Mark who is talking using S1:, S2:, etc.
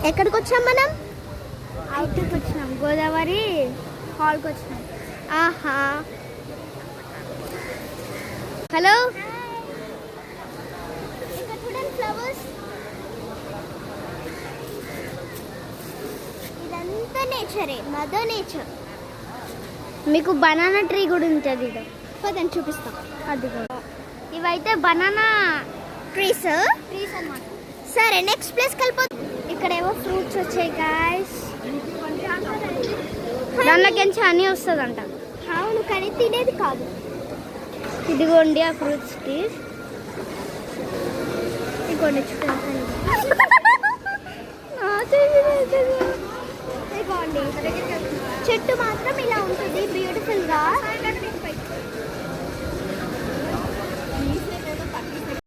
S1: ఎక్కడికి వచ్చాం మనం?
S2: అవుట్కి వచ్చినాం, గోదావరి హాల్కి వచ్చినాం.
S1: ఆహా. హలో. చూడండి ఫ్లవర్స్, ఇదంతా నేచరే, మదర్ నేచర్.
S2: మీకు బనానా ట్రీ కూడా ఉంటుంది ఇక్కడ,
S1: పదండి చూపిస్తాం.
S2: అది కూడా. ఇవైతే బనానా
S1: ట్రీస్
S2: అన్నమాట.
S1: సరే, నెక్స్ట్ ప్లేస్ కలిపోతుంది.
S2: ఇక్కడ ఏవో ఫ్రూట్స్ వచ్చాయి గాయస్, దానిలోకించి హనీ వస్తుందంట.
S1: అవును, కానీ తినేది కాదు.
S2: ఇదిగోండి ఆ ఫ్రూట్స్ ట్రీస్, ఇదిగోండి చూడండి.
S1: ఇదిగోండి, చెట్టు మాత్రం ఇలా ఉంటుంది బ్యూటిఫుల్ గా.